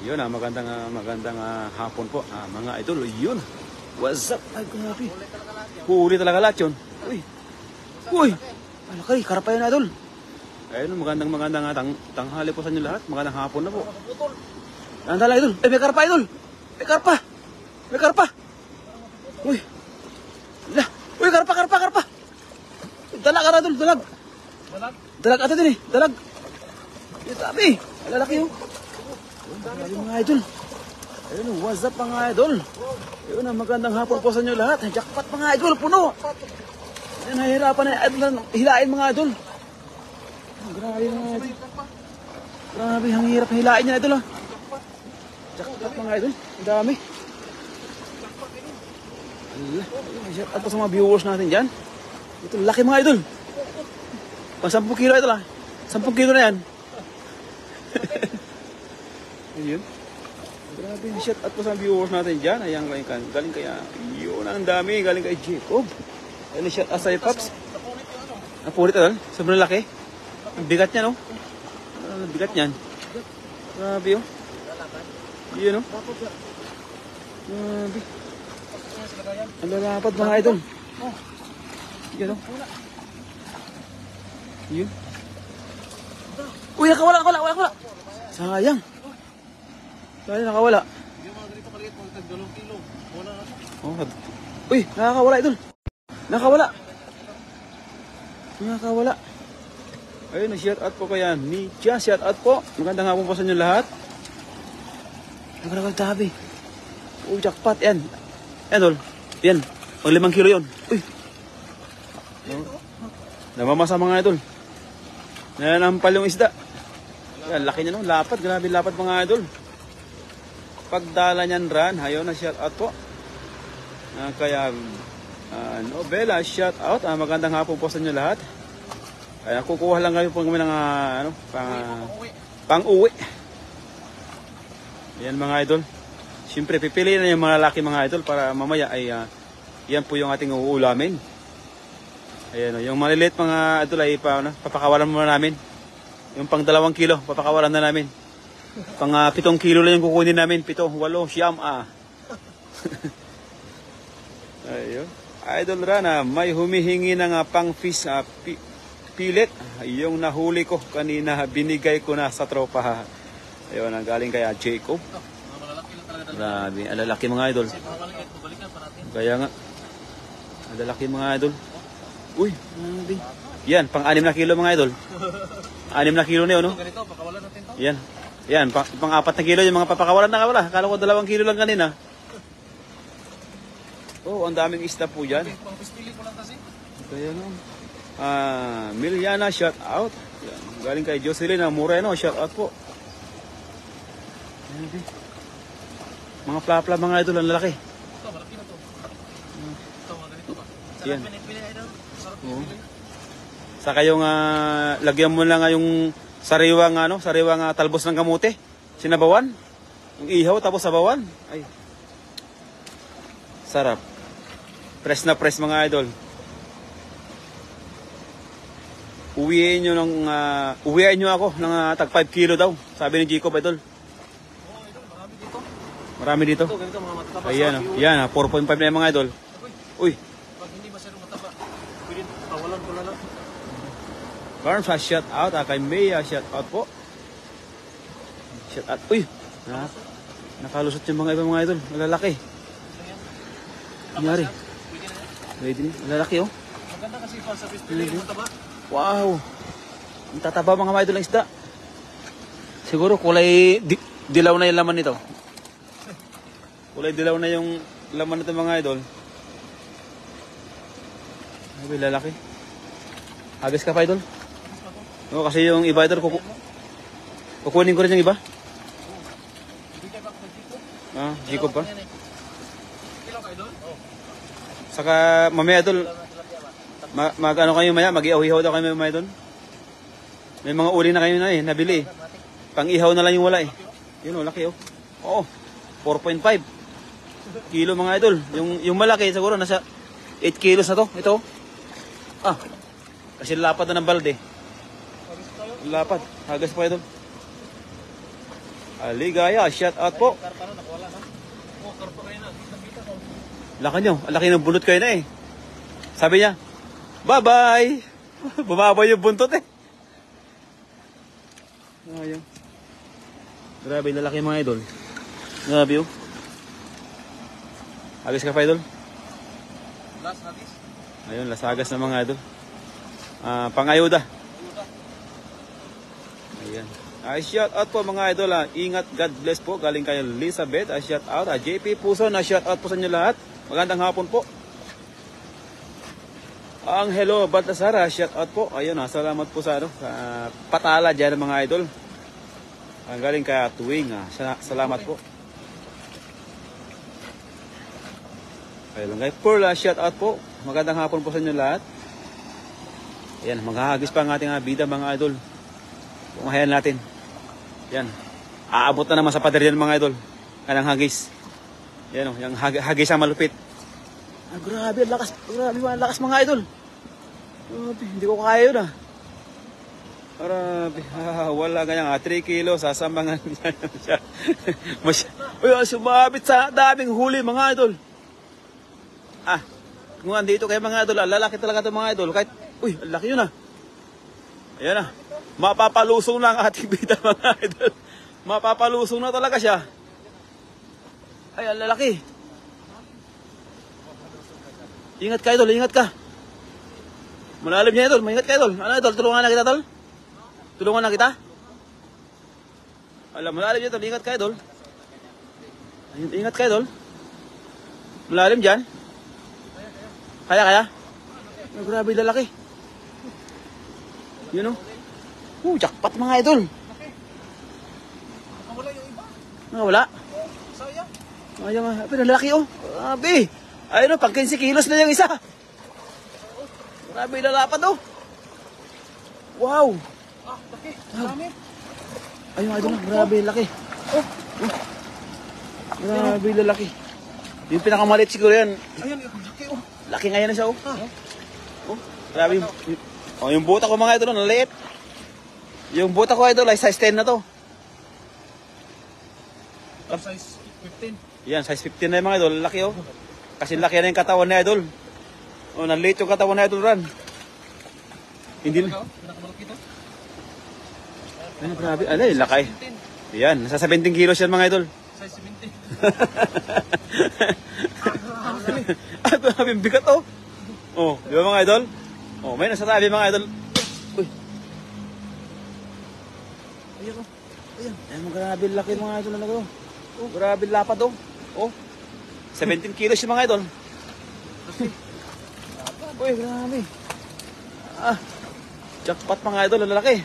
Yun magandang hapon po mga idol. Yun. What's up? Ay, grabe. Huli talaga lahat yun. Uy. Uy. Malaki, karapa yun idol. Ayun, magandang tanghali po sa inyo lahat. Magandang hapon na po. Andala idol. May karpa idol. May karpa. May karpa. Uy. Uy, karpa. Dalag ka idol, dalag. Dalag ata din eh. Dalag. Yung dami. Lalaki yun. Ayun mga idol. Ayun, what's up mga idol. Ayun, magandang hapon po sa inyo lahat. Jackpot mga idol, puno. Ayun, nahihirapan na idol. Hilain mga idol. Grabe mga idol. Grabe, ang hirap hilain niya idol. Jackpot mga idol. Ang dami. At po sa mga viewers natin dyan. Ito, laki mga idol. Pang 10 kilo idol 10 kilo na yan. Ayun. Grabe, shout out po sa viewers natin dyan. Ayan, galing kaya, yun ang dami, galing kay Jacob. Ayun, shout out sa'yo, Pops. Ang punit idol, sobrang laki. Ang bigat niya, no? Ang bigat niyan. Grabe, oh. Yun, no? Grabe. Ang lalapad mga idol. Yun, no? Yun. Uy, nakawala. Sayang. Nakawala. Oh, uy, nakakawala idol. Nakawala. Ayun, shout out po kaya ni Chia. Shout out po. Magandang hapon po sa inyo lahat. Tabi. Oh, jackpot yan. Yan idol. Yan. Pang 5 kilo yun. Uy. Namamasa mga idol. Nanampal yung isda. Yan, laki niya no. Lapad. Grabe lapad mga idol. Pagdala niyan ran. Ayun, na shout out po. Kaya Nobela, shout out. Magandang hapon po sa inyo lahat. Kaya kukuha lang kayo po kami ng pang-uwi. Yan mga idol. Siyempre, pipiliin na yung mga lalaki mga idol para mamaya ay yan po yung ating uulamin. Ayan, yung maliliit mga idol ay papakawalan muna namin. Yung pang 2 kilo, papakawalan na namin. Pang 7 kilo lang yung kukunin namin. 7, 8, siyam. Ayun. Idol Rana, may humihingi ng pang-fish pilit. Yung nahuli ko kanina, binigay ko na sa tropa. Ayun, galing kay Jacob. Grabe, alalaki mga idol. Kaya nga, alalaki mga idol. Uy, grabe. Yan, pang 6 na kilo mga idol. 6 na kilo na yun, no? Yan, pang 4 na kilo yung mga papakawalan na kawala. Akala ko 2 kilo lang kanina. Oh, ang daming isda po dyan. Kaya nga. Miliana, shout out. Yan. Galing kay Jocelyn Moreno, shout out po. Mga plapla mga idol, ang lalaki. Yan. Saka yung lagyan mo lang yung sariwang talbos ng kamote. Sinabawan. Yung ihaw tapos sabawan. Ay. Sarap. Press na press mga idol. Uwiin nyo ako ng tag 5 kilo daw. Sabi ni Jacob idol. Marami dito. Ayan, yan 4.5 na yung mga idol. Uy. Pag hindi masyadong mataba, pwede kawalan ko lang. Barnes, shout out. Kay Maya, shout out po. Shout out. Uy. Nakalusot yung mga ibang mga idol. Malalaki. Nangyari. Ready na. Malalaki oh. Maganda kasi pa sa pispili mataba. Wow. Ang tataba mga idol ng isda. Siguro kulay dilaw na yung laman nito. Kulay dilaw na yung laman nito mga idol. Ay, lalaki. Agis ka pa idol? No, kasi yung iba idol kukunin ko rin yung iba. Jacob pa. Saka mamaya idol, mag-ano kayo maya, mag-ihaw-ihaw daw kayo maya doon. May mga uli na kayo na nabili eh. Pang-ihaw na lang yung wala eh. Yun laki oh. Oo, 4.5 kilo mga idol. Yung malaki siguro nasa 8 kilos na to. Ito. Kasi lapad na ng balde. Lapad. Hagas pa idol. Aligaya, shout out po. Karpa na, nakawala na. Oh, karpa kayo na. Kita ko. Laki nyo, laki ng buntot kayo na eh. Sabi niya, bye-bye. Bumaba yung buntot eh. Ayun. Grabe, lalaki mga idol. Grabe oh. Agis ka pa idol? Last hagis. Ayun, lasagas na mga idol. Pangayuda. Ayan. Shout out po mga idol. Ingat, God bless po. Galing kay Elizabeth. Shout out. JP Puso na shout out po sa inyo lahat. Magandang hapon po. Ang hello Baltasar, shout out po. Ayun, salamat po sa patala dyan mga idol. Ang galing kay Tuwing. Salamat po. Ayun kay Pearl, shout out po. Magandang hapon po sa inyo lahat. Ayan, maghahagis pa ang ating bida mga idol. Pumahayan natin. Yan. Aabot na naman sa pader yan mga idol. Kanang hagis. Yan o, yung hagis ang malupit. Grabe, lakas. Grabe, lakas mga idol. Grabe, hindi ko kaya yun Grabe, wala ganyan 3 kilo, sasambangan siya. Uy, sumabit sa daming huli mga idol. Kung andito kayo mga idol, lalaki talaga ito mga idol. Kahit, uy, laki yun Ayan mapapalusong na ang ating bida mga idol. Mapapalusong na talaga siya. Ay, ang lalaki. Ingat ka idol, ingat ka. Malalim niya idol, maingat ka idol. Ano idol, tulungan na kita idol? Tulungan na kita? Alam, malalim niya idol, ingat ka idol. Ingat ka idol. Malalim dyan. Kaya? Oh, grabe lalaki. Yun jackpot mga idol. Nakawala yung iba. Nakawala? Sayang. Ayun pero lalaki Grabe. Ayun pang 15 kilos na yung isa. Grabe lalapad Wow. Laki. Dami. Ayun idol grabe laki. Grabe lalaki. Yung pinakamaliit siguro yan. Ayun, laki Laki ngayon na siya grabe yung buta ko mga idol naliit. Yung buta ko idol ay size 10 na to. Size 15. Yan, size 15 na yung mga idol. Laki Kasi laki na yung katawan ni idol. Naliit yung katawan ni idol Ran. Hindi na. Pinakamalaki ito. Ay, grabe. Alay, lakay. Yan, nasa 17 kilos yan mga idol. Size 17. Grabe, bigat di ba mga idol? May nasa tabi mga idol. Uy. Ayan, grabe laki mga idol na nagawa. Grabe lapad 17 kilos yung mga idol. Uy, grabe. Jackpot mga idol, ang lalaki.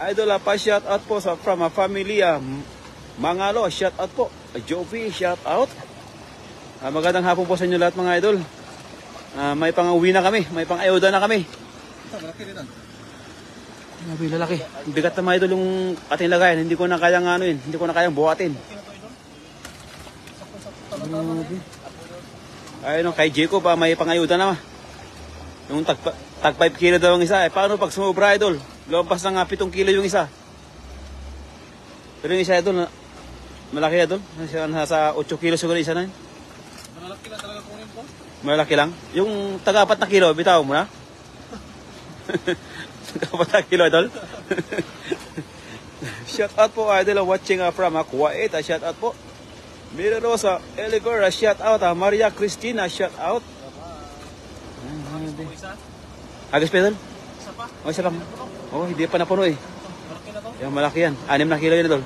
Idol, pa-shout out po from a family Mangalo, shout out po. Jovi, shout out. Magandang hapon po sa inyo lahat mga idol. May pang-uwi na kami, may pang-ayuda na kami. Malaki rin Grabe, lalaki. Bigat na mga idol yung ating lagayan. Hindi ko na kayang hindi ko na kayang buhatin. Ayun, kay Jacob may pang-ayuda na Yung tag 5 kilo daw ang isa. Paano pag sumobra idol? Lumpas na nga 7 kilo yung isa. Pero yung isa idol, malaki idol. Nasa 8 kilo siguro isa na yun. Malaki lang talaga kunin ko. Malaki lang. Yung taga-4 na kilo, bitaw mo na. Taga-4 na kilo idol. Shout out po idol watching from Kuwait. Shout out po. Mira Rosa, Elivera, shout out. Maria Cristina, shout out. Agos pa idol? Isa pa. Isa lang. Hindi pa napuno Malaki na to. Yung malaki yan. 6 na kilo yun idol.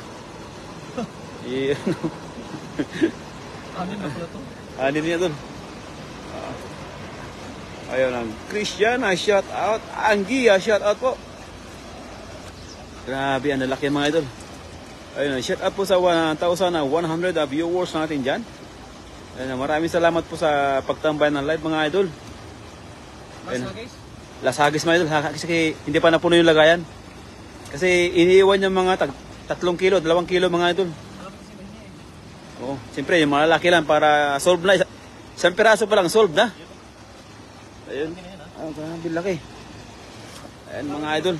Anin na pala to. 6 niya idol. Ayun ang Christiana, shout out. Anggia, shout out po. Grabe, ang lalaki mga idol. Ayun, shout out po sa 1,100 viewers natin dyan. Ayun, maraming salamat po sa pagtambay ng live mga idol. Last guys. Lasagis mga idol. Kasi hindi pa napuno yung lagayan. Kasi iniiwan yung mga 3 kilo, 2 kilo mga idol. Siyempre yung malalaki lang para solve na. Isang piraso pa lang, solve na. Ayun. Grabe laki. Ayan mga idol.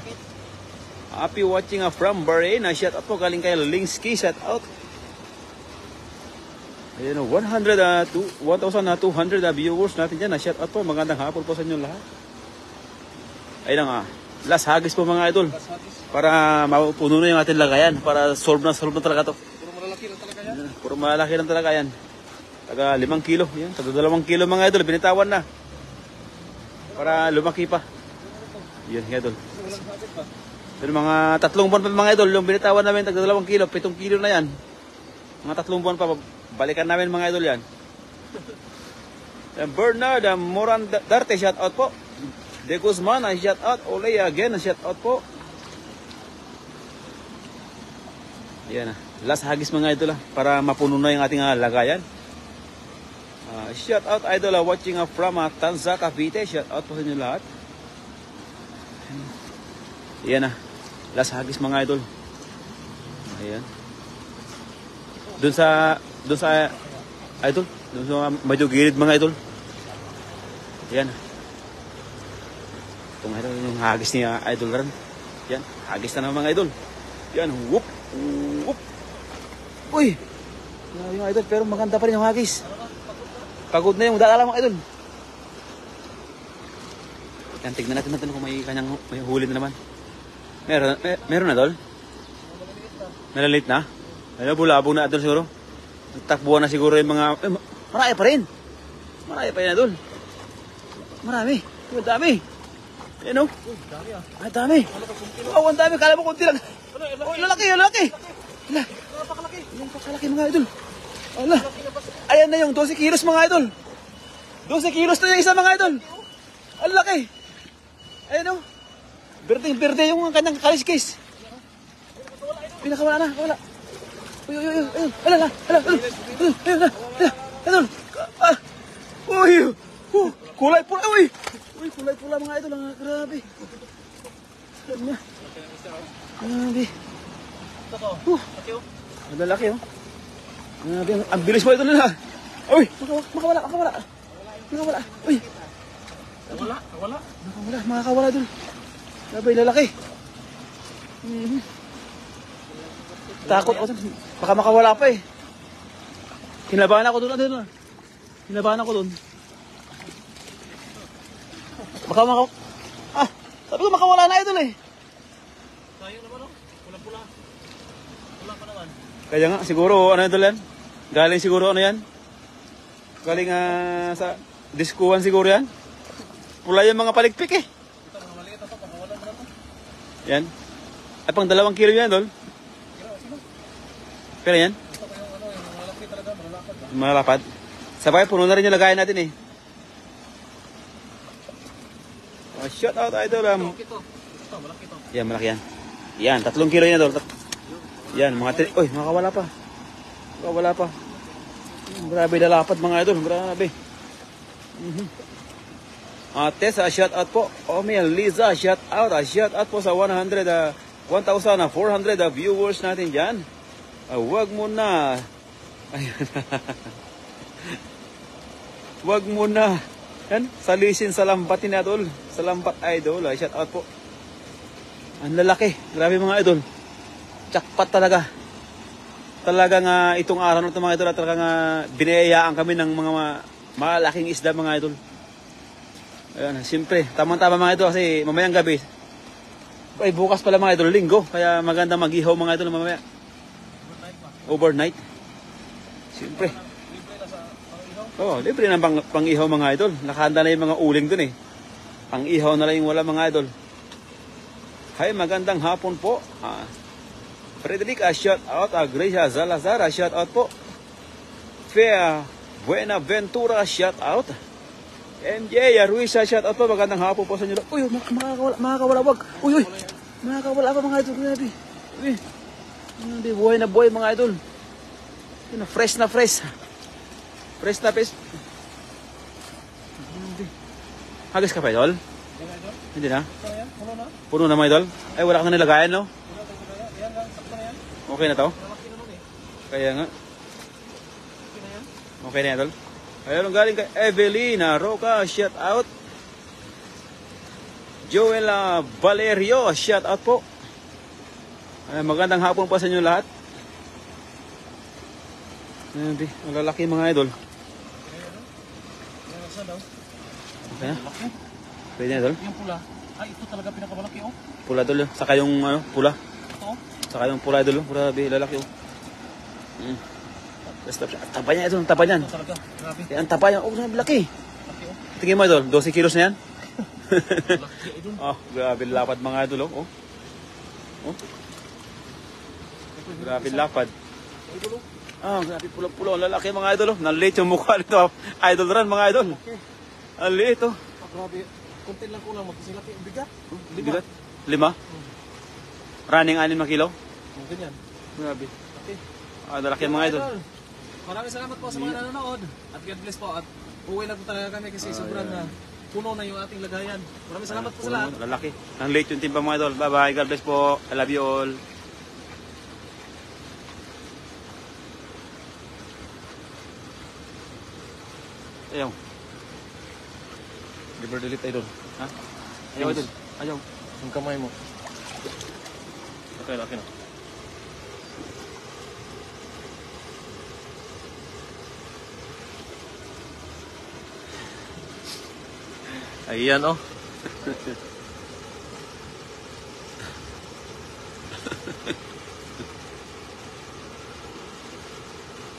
Happy watching from Bahrain. Shout out po galing kay Lingsky. Shout out. Ayan, 1,200 viewers natin dyan. Shout out po. Magandang hapon po sa inyo lahat. Ayun nga. Last hagis po mga idol. Para mapuno na yung ating lagayan. Para solve na talaga to. Puro malalaki na talaga yan. Puro malaki lang talaga yan. Taga 5 kilo. Yan. Taga 2 kilo mga idol. Binitawan na. Para lumaki pa. Yan mga idol. Pero mga 3 buwan pa mga idol. Yung binitawan namin taga 2 kilo. 7 kilo na yan. Mga 3 buwan pa. Balikan namin mga idol yan. Bernard Moran Darte. Shout out po. De Guzman, shout out. Ole again, shout out po. Yan last hagis mga idol para mapuno na yung ating lagayan. Shout out idol watching from Tanza, Cavite. Shout out po sa inyo lahat. Yan last hagis mga idol. Ayan. Doon sa idol, doon sa medyo gilid mga idol. Yan. Itong idol, yung hagis ni idol rin. Yan, hagis na naman mga idol. Yan, whoop, whoop. Uy, yung idol, pero maganda pa rin yung hagis. Pagod na yung dala mga idol. Yan, tignan natin kung may huli na naman. Meron na idol? Nalalit na? Ayun, bulabog na idol siguro. Takbuhan na siguro yung mga... marami pa rin. Marami pa rin idol. Marami. Ang dami. Ayan o. Ay, dami. Oh, ang dami. Kala mo kunti lang. Oh, lalaki. Napakalaki mga idol. Ala. Ayan na yung 12 kilos mga idol. 12 kilos na yung isa mga idol. Ang laki. Ayan o. Berde yung kanyang kaliskis. Pinakawala na. Wala. Uy. Ala. Idol. Uy. Kulay pula. Uy, kulay pula mga idol. Grabe. Grabe. Ang lalaki oh. Grabe. Ang bilis mo ito nila. Uy, makawala. Uy. Makakawala idol. Grabe, lalaki. Takot ako. Baka makawala pa eh. Kinabahan ako doon. Sabi ko makawala na idol eh. Sayang naman oh. Pula-pula. Pula pa naman. Kaya nga, siguro ano idol yan? Galing siguro ano yan? Galing sa diskuhan siguro yan? Pula yung mga palikpik eh. Ito, mga maliit na ito. Pagkawala mo na ito. Yan. Ay pang 2 kilo yan idol. Pero yan? Ito pa yung yung malaki talaga. Malalakad. Malapad. Sabay, puno na rin yung lagayan natin eh. Shout out idol. Ito, malaki ito. Yan, malaki yan. Yan, 3 kilo yan idol. Yan, mga uy, makawala pa. Grabe lalapad mga idol. Grabe. Tessa, shout out po. Omel Liza, shout out. Shout out po sa 1,400 viewers natin dyan. Wag mo na. Ayan. Wag mo na. Yan, salisin sa lambatin idol. Sa lambat idol. Shout out po. Ang lalaki. Grabe mga idol. Jackpot talaga. Talagang itong araw na ito mga idol. Talagang binayayaan kami ng mga malaking isda mga idol. Ayan, siyempre. Tamang-tama mga idol kasi mamayang gabi. Ay, bukas pala mga idol. Linggo. Kaya maganda mag-ihaw mga idol mamaya. Overnight. Siyempre. Libre na pang-ihaw mga idol. Nakahanda na yung mga uling dun eh. Pang-ihaw na lang yung wala mga idol. Hi, magandang hapon po. Frederick, shout out. Gracia Zalazar, shout out po. Fea Buenaventura, shout out. MJ Ruiz, shout out po. Magandang hapon po sa inyo. Uy, makakawala wag. Uy. Makakawala pa mga idol. Grabe. Hindi, buhay na buhay mga idol. Fresh na fresh. Fresh na fresh. Hagis ka pa idol? Hindi na? Puno na mga idol? Ay, wala kang nilagayan no? Okay na to? Kaya nga. Okay na idol? Ayun, galing kay Evelina Roca, shout out. Joel Valerio, shout out po. Magandang hapon po sa inyo lahat. Ayan, ang lalaki mga idol. Nasa daw. Okay na? Laki. Pwede na idol? Yung pula. Ay, ito talaga pinakamalaki oh. Pula idol. Saka yung pula. Ito oh. Saka yung pula idol. Grabe, lalaki oh. Basta, tapa niya idol. Tapa niyan. Ito talaga. Grabe. Yan, tapa niya. Oh, laki. Laki oh. Tingin mo idol, 12 kilos na yan. Laki idol. Oh, grabe lapad mga idol oh. Oh. Grabe lapad. Idol oh. Ah, grabe pulang-pulang ang lalaki mga idol. Naliit yung mukha nito. Idol run mga idol. Okay. Ang liit oh. Grabe. Kunti lang kulang magkasilaki. Ang bigat. Bigat. 5? Running 6 na kilo. Ganyan. Grabe. Okay. Ah, lalaki mga idol. Maraming salamat po sa mga nanonood. At God bless po. At uwi na po talaga kami kasi sobrang puno na yung ating lagayan. Maraming salamat po sa lahat. Lalaki. Ang liit yung timpa mga idol. Bye bye. God bless po. I love you all. Ayaw. Liver delete idol. Ha? Ayaw idol. Ayaw. Yung kamay mo. Okay, laki na. Ayan oh.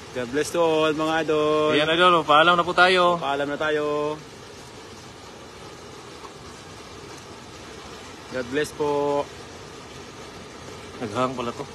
God bless to all mga idol. Ayan idol, paalam na po tayo. Paalam na tayo. God bless po. Naghang pala to.